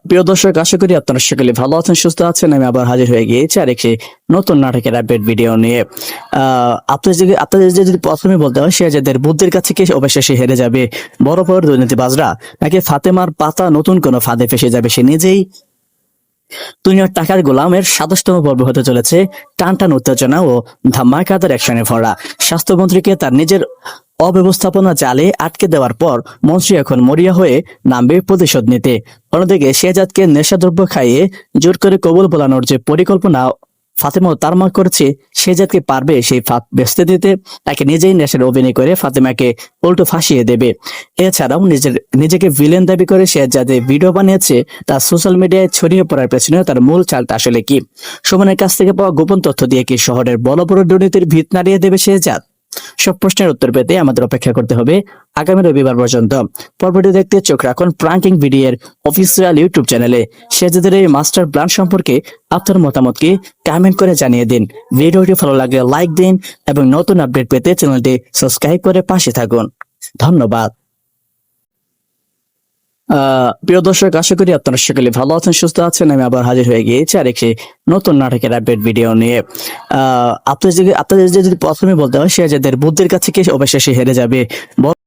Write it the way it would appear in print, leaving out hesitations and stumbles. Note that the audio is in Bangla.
প্রিয় দর্শক, আশা করি আপনারা সকলে ভালো আছেন, সুস্থ আছেন। আমি আবার হাজির হয়ে গিয়েছি আর একটি নতুন নাটকের আপডেট ভিডিও নিয়ে। আপনাদের যদি প্রথমে বলতে হয়, শেহজাদের বুদ্ধির কাছে কি অবশেষে হেরে যাবে বড় বড় দুর্নীতিবাজরা, নাকি ফাতেমার পাতা নতুন কোনো ফাঁদে ফেসে যাবে সে নিজেই? দুনিয়ার টাকার গোলামের ২৭তম পর্ব হতে চলেছে টানটান উত্তেজনা ও ধামাকাদার অ্যাকশনে ভরা। স্বাস্থ্যমন্ত্রীকে তার নিজের অব্যবস্থাপনা জালে আটকে দেওয়ার পর মন্ত্রী এখন মরিয়া হয়ে নামবে প্রতিশোধ নিতে। অন্যদিকে শেহজাদকে নেশাদ্রব্য খাইয়ে জোর করে কবুল বলানোর যে পরিকল্পনা ফাতেমা তারমা করেছে, শেহজাদকে পারবে সেই ফাঁদ বেচতে দিতে, তাকে নিজেই নেশার অভিনয় করে ফাতেমাকে উল্টো ফাঁসিয়ে দেবে। এছাড়াও নিজেকে ভিলেন দাবি করে শেহজাদে ভিডিও বানিয়েছে, তা সোশ্যাল মিডিয়ায় ছড়িয়ে পড়ার পেছনে তার মূল চালটা আসলে কি? সুমনের কাছ থেকে পাওয়া গোপন তথ্য দিয়ে কি শহরের বড় বড় দুর্নীতির ভিত নাড়িয়ে দেবে শেহজাদ? সব প্রশ্নের উত্তর পেতে আমাদের অপেক্ষা করতে হবে আগামী রবিবার পর্যন্ত। পর্বটি দেখতে চোখ রাখুন প্রাঙ্কিং ভিডিওর অফিসিয়াল ইউটিউব চ্যানেলে। শেহজাদের এই মাস্টার প্ল্যান সম্পর্কে আপনার মতামতকে কমেন্ট করে জানিয়ে দিন। ভিডিওটি ভালো লাগলে লাইক দিন এবং নতুন আপডেট পেতে চ্যানেলটি সাবস্ক্রাইব করে পাশে থাকুন। ধন্যবাদ। প্রিয় দর্শক, আশা করি আপনারা সকলে ভালো আছেন, সুস্থ আছেন। আমি আবার হাজির হয়ে গিয়েছি আর একটি নতুন নাটকের আপডেট ভিডিও নিয়ে। আপনাদের যদি প্রথমে বলতে হয়, শেহজাদের বুদ্ধির কাছে কি অবশেষে হেরে যাবে